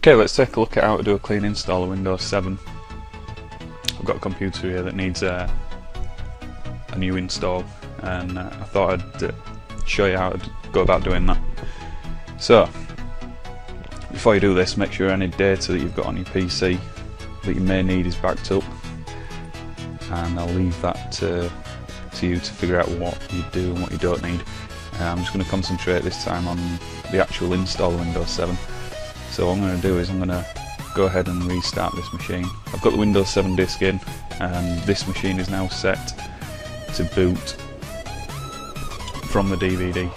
Okay, let's take a look at how to do a clean install of Windows 7. I've got a computer here that needs a new install, and I thought I'd show you how to go about doing that. So, before you do this, make sure any data that you've got on your PC that you may need is backed up, and I'll leave that to you to figure out what you do and what you don't need. I'm just going to concentrate this time on the actual install of Windows 7. So what I'm going to do is I'm going to go ahead and restart this machine. I've got the Windows 7 disk in, and this machine is now set to boot from the DVD.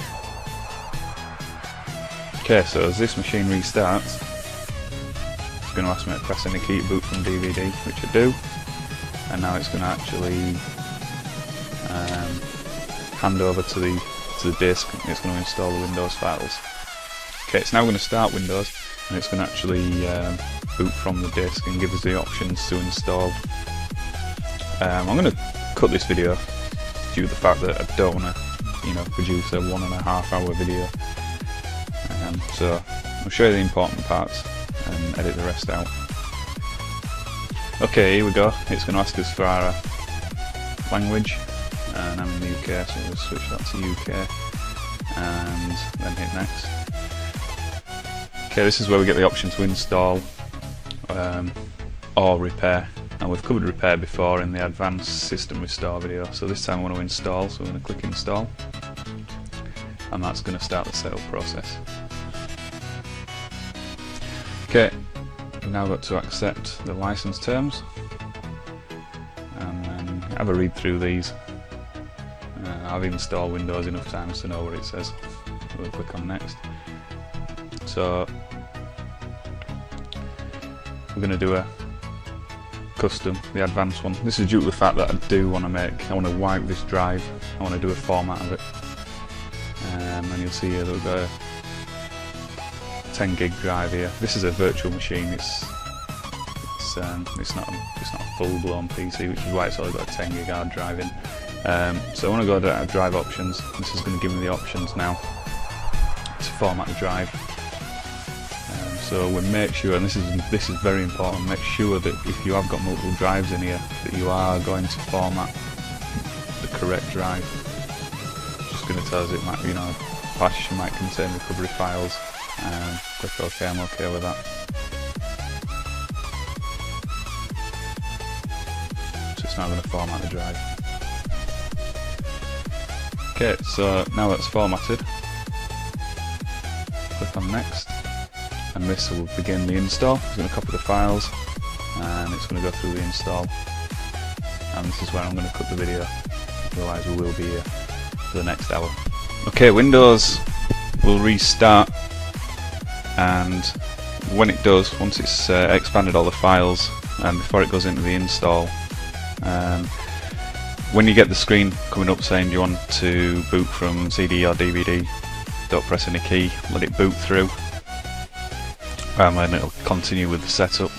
Okay, so as this machine restarts, it's going to ask me to press any key to boot from DVD, which I do, and now it's going to actually hand over to the disk, and it's going to install the Windows files. Okay, it's now going to start Windows, and it's going to actually boot from the disk and give us the options to install. I'm going to cut this video due to the fact that I don't want to, produce a 1.5 hour video. So I'll show you the important parts and edit the rest out. Okay, here we go. It's going to ask us for our language, and I'm in the UK, so we'll switch that to UK and then hit next. Okay, this is where we get the option to install or repair. Now we've covered repair before in the advanced system restore video, so this time I want to install, so we're going to click install, and that's going to start the setup process. Okay, we've now got to accept the license terms, and then have a read through these. I've installed Windows enough times to know what it says. We'll click on next. So we're going to do a custom, the advanced one. This is due to the fact that I want to wipe this drive. I want to do a format of it, and you'll see here that we've got a 10 gig drive here. This is a virtual machine. It's not a full-blown PC, which is why it's only got a 10 gig hard drive in. So I want to go to drive options. This is going to give me the options now to format the drive. So we make sure, and this is very important, make sure that if you have got multiple drives in here, that you are going to format the correct drive. It's just going to tell us it might, partition might contain recovery files. Click OK, I'm OK with that. So it's now going to format the drive. Okay, so now that's formatted, click on next, and this will begin the install. It's going to copy the files, and it's going to go through the install, and this is where I'm going to cut the video, otherwise we will be here for the next hour. Okay, Windows will restart, and when it does, once it's expanded all the files, and before it goes into the install, when you get the screen coming up saying you want to boot from CD or DVD, don't press any key, let it boot through, and then it'll continue with the setup.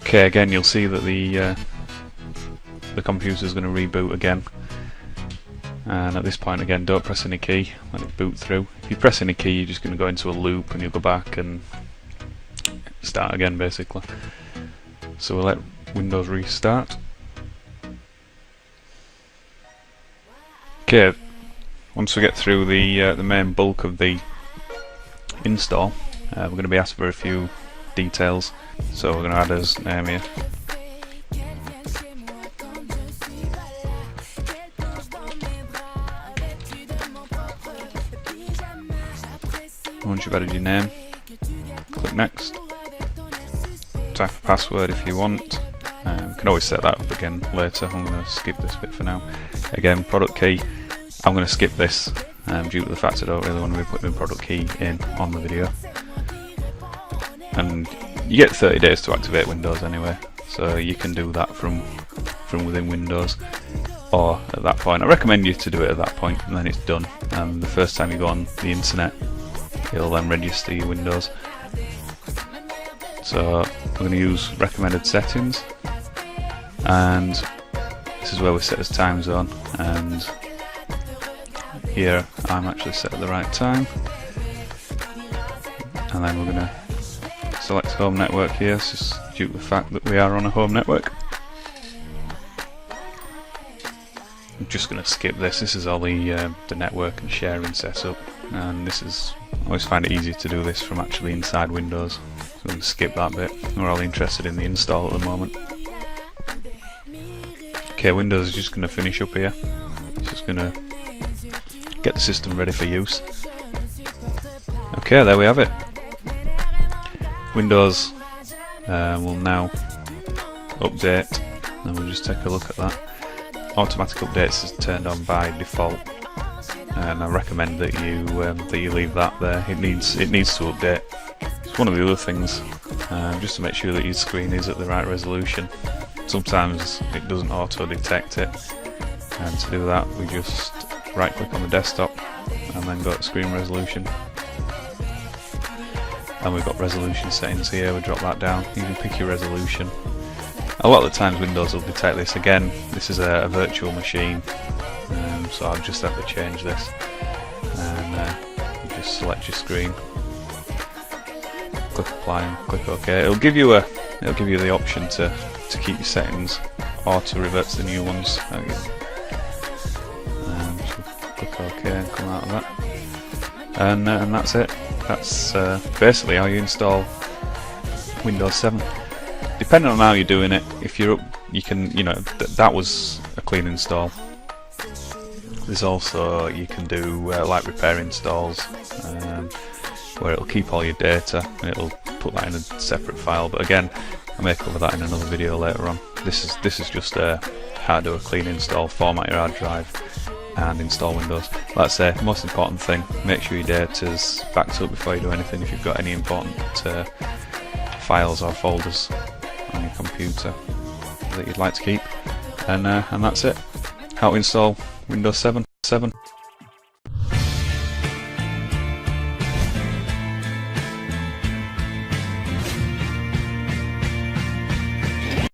Okay, again you'll see that the computer is going to reboot again, and at this point again don't press any key, let it boot through. If you press any key, you're just going to go into a loop and you'll go back and start again basically. So we'll let Windows restart. Okay, once we get through the main bulk of the install, we're going to be asked for a few details. So we're going to add his name here. Once you've added your name, click next. Type a password if you want. You can always set that up again later. I'm going to skip this bit for now. Again, product key. I'm going to skip this due to the fact I don't really want to be putting the product key in on the video. And you get 30 days to activate Windows anyway, so you can do that from within Windows or at that point. I recommend you to do it at that point, and then it's done. And the first time you go on the internet, you'll then register your Windows. So I'm going to use recommended settings, and this is where we set as time zone, and here I'm actually set at the right time, and then we're going to select home network here, it's just due to the fact that we are on a home network. I'm just going to skip this. This is all the network and sharing setup, and this is, I always find it easier to do this from actually inside Windows, so I'm going to skip that bit. We're all interested in the install at the moment. Okay, Windows is just going to finish up here. It's just going to get the system ready for use. Okay, there we have it. Windows will now update, and we'll just take a look at that. Automatic updates is turned on by default, and I recommend that you leave that there. It needs to update. It's one of the other things, just to make sure that your screen is at the right resolution. Sometimes it doesn't auto detect it, and to do that we just right click on the desktop and then go to screen resolution, and we've got resolution settings here. We drop that down. You can pick your resolution. A lot of the times Windows will detect this. Again, this is a virtual machine, so I've just had to change this, and you just select your screen, click apply and click OK. It'll give you the option to keep your settings or to revert to the new ones. So click OK and come out of that, and that's it. That's basically how you install Windows 7. Depending on how you're doing it, if you're up, you can, that was a clean install. There's also, you can do like repair installs, where it'll keep all your data and it'll put that in a separate file. But again, I may cover that in another video later on. This is just how to do a clean install, format your hard drive, and install Windows. Like I say, most important thing, make sure your data's backed up before you do anything. If you've got any important files or folders on your computer that you'd like to keep, and that's it. How to install Windows 7.